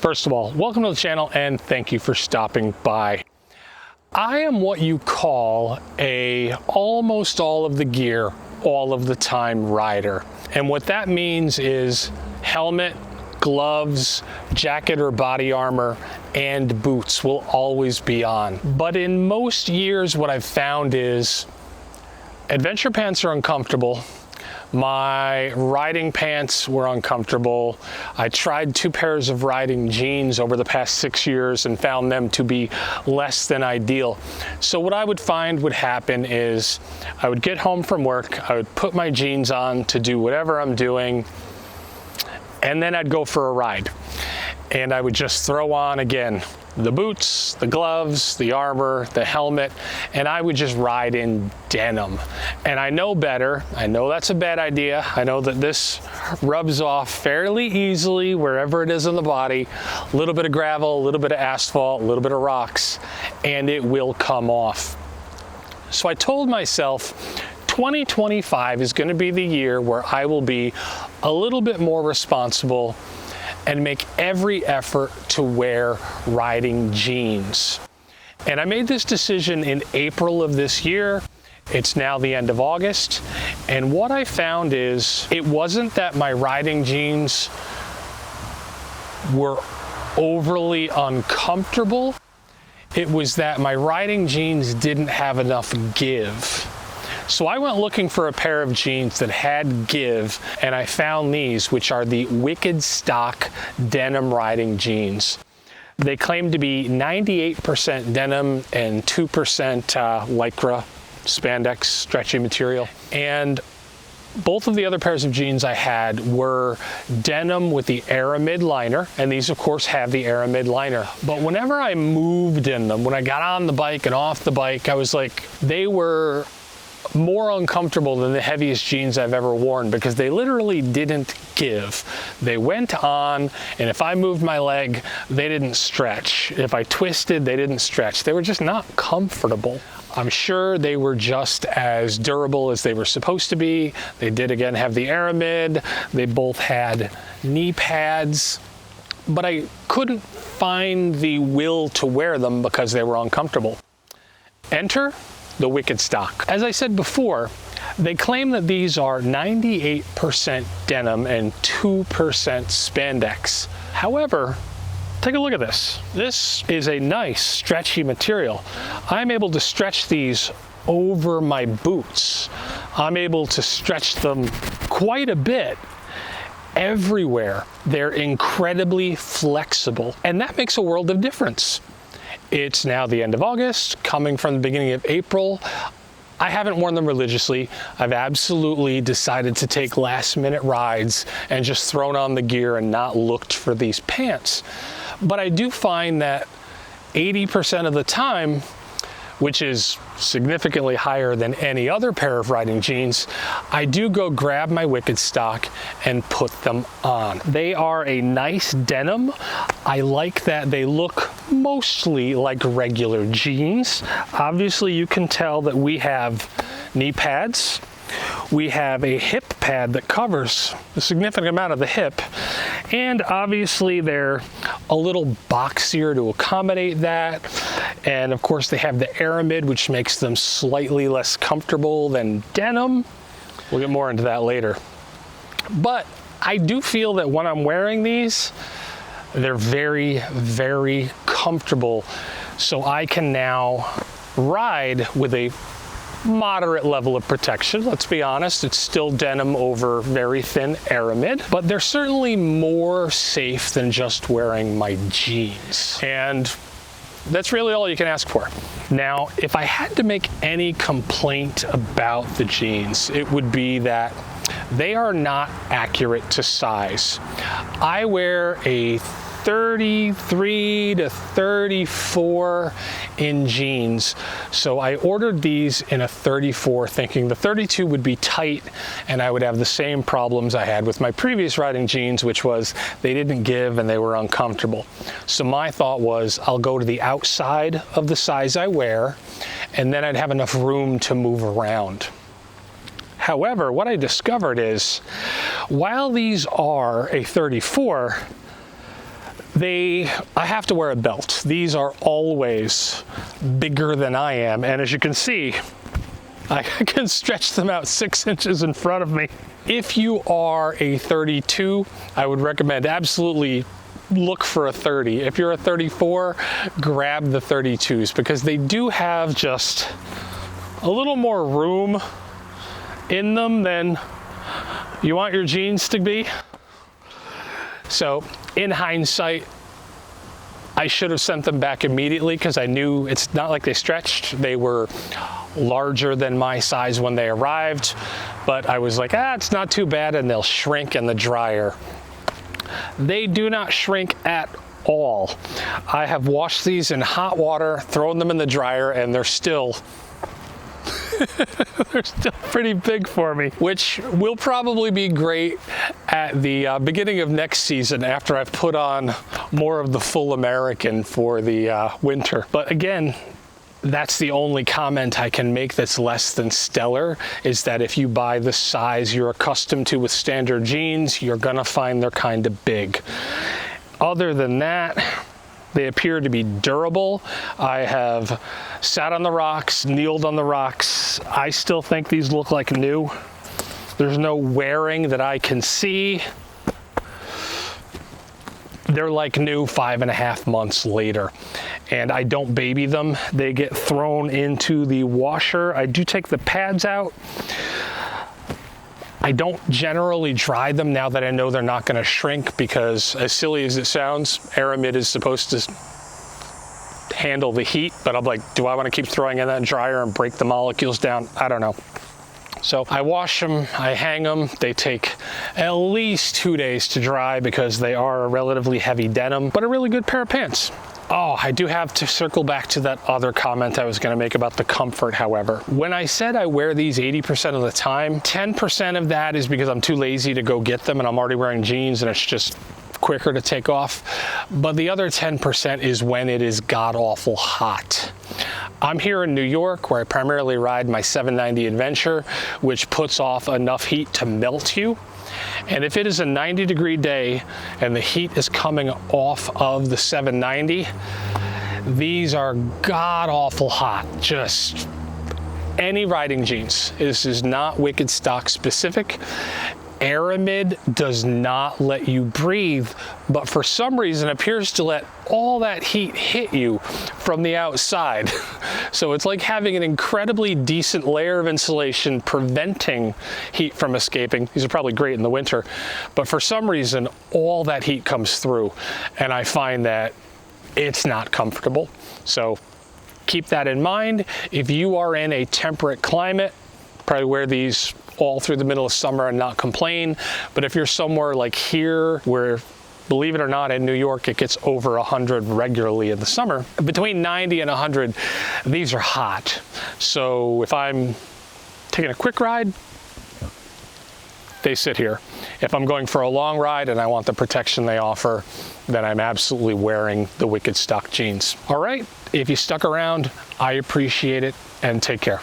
First of all, welcome to the channel and thank you for stopping by. I am what you call a almost all of the gear, all of the time rider. And what that means is helmet, gloves, jacket or body armor, and boots will always be on. But in most years, what I've found is adventure pants are uncomfortable. My riding pants were uncomfortable. I tried 2 pairs of riding jeans over the past 6 years and found them to be less than ideal. So what I would find would happen is I would get home from work, I would put my jeans on to do whatever I'm doing, and then I'd go for a ride. And I would just throw on again the boots, the gloves, the armor, the helmet, and I would just ride in denim. And I know better. I know that's a bad idea. I know that this rubs off fairly easily wherever it is in the body. A little bit of gravel, a little bit of asphalt, a little bit of rocks, and it will come off. So I told myself 2025 is going to be the year where I will be a little bit more responsible and make every effort to wear riding jeans. And I made this decision in April of this year. It's now the end of August. And what I found is it wasn't that my riding jeans were overly uncomfortable. It was that my riding jeans didn't have enough give. So I went looking for a pair of jeans that had give, and I found these, which are the WICKEDSTOCK denim riding jeans. They claim to be 98% denim and 2% lycra, spandex, stretchy material. And both of the other pairs of jeans I had were denim with the Aramid liner, and these of course have the Aramid liner. But whenever I moved in them, when I got on the bike and off the bike, I was like, they were more uncomfortable than the heaviest jeans I've ever worn because they literally didn't give. They went on, and if I moved my leg, they didn't stretch. If I twisted, they didn't stretch. They were just not comfortable. I'm sure they were just as durable as they were supposed to be. They did again have the Aramid. They both had knee pads, but I couldn't find the will to wear them because they were uncomfortable. Enter the WICKEDSTOCK. As I said before, they claim that these are 98% denim and 2% spandex. However, take a look at this. This is a nice stretchy material. I'm able to stretch these over my boots. I'm able to stretch them quite a bit everywhere. They're incredibly flexible, and that makes a world of difference. It's now the end of August, coming from the beginning of April. I haven't worn them religiously. I've absolutely decided to take last-minute rides and just thrown on the gear and not looked for these pants. But I do find that 80% of the time, which is significantly higher than any other pair of riding jeans, I do go grab my WICKEDSTOCK and put them on. They are a nice denim. I like that they look mostly like regular jeans. Obviously, you can tell that we have knee pads. We have a hip pad that covers a significant amount of the hip, and obviously they're a little boxier to accommodate that. And of course they have the Aramid, which makes them slightly less comfortable than denim. We'll get more into that later. But I do feel that when I'm wearing these, they're very, very comfortable. So I can now ride with a moderate level of protection. Let's be honest, it's still denim over very thin Aramid, but they're certainly more safe than just wearing my jeans. And that's really all you can ask for. Now, if I had to make any complaint about the jeans, it would be that they are not accurate to size. I wear a 33 to 34 in jeans. So I ordered these in a 34 thinking the 32 would be tight and I would have the same problems I had with my previous riding jeans, which was they didn't give and they were uncomfortable. So my thought was I'll go to the outside of the size I wear and then I'd have enough room to move around. However, what I discovered is while these are a 34, I have to wear a belt. These are always bigger than I am, and as you can see, I can stretch them out 6 inches in front of me. If you are a 32, I would recommend absolutely look for a 30. If you're a 34, grab the 32s because they do have just a little more room in them than you want your jeans to be. So in hindsight, I should have sent them back immediately because I knew it's not like they stretched. They were larger than my size when they arrived, but I was like, it's not too bad, and they'll shrink in the dryer. They do not shrink at all. I have washed these in hot water, thrown them in the dryer, and they're still they're still pretty big for me, which will probably be great at the beginning of next season after I've put on more of the full American for the winter. But again, that's the only comment I can make that's less than stellar, is that if you buy the size you're accustomed to with standard jeans, you're gonna find they're kind of big. Other than that, they appear to be durable. I have sat on the rocks, kneeled on the rocks. I still think these look like new. There's no wearing that I can see. They're like new 5.5 months later. And I don't baby them. They get thrown into the washer. I do take the pads out. I don't generally dry them now that I know they're not going to shrink, because as silly as it sounds, Aramid is supposed to handle the heat, but I'm like, do I want to keep throwing in that dryer and break the molecules down? I don't know. So I wash them, I hang them. They take at least 2 days to dry because they are a relatively heavy denim, but a really good pair of pants. Oh, I do have to circle back to that other comment I was going to make about the comfort, however. When I said I wear these 80% of the time, 10% of that is because I'm too lazy to go get them and I'm already wearing jeans and it's just quicker to take off. But the other 10% is when it is god-awful hot. I'm here in New York, where I primarily ride my 790 Adventure, which puts off enough heat to melt you. And if it is a 90-degree day and the heat is coming off of the 790, these are god-awful hot. Just any riding jeans. This is not WICKEDSTOCK specific. Aramid does not let you breathe, but for some reason appears to let all that heat hit you from the outside. So it's like having an incredibly decent layer of insulation preventing heat from escaping. These are probably great in the winter, but for some reason all that heat comes through, and I find that it's not comfortable. So keep that in mind. If you are in a temperate climate, probably wear these all through the middle of summer and not complain. But if you're somewhere like here, where, believe it or not, in New York it gets over 100 regularly in the summer, between 90 and 100, these are hot. So if I'm taking a quick ride, they sit here. If I'm going for a long ride and I want the protection they offer, then I'm absolutely wearing the WICKEDSTOCK jeans. All right, if you stuck around, I appreciate it, and take care.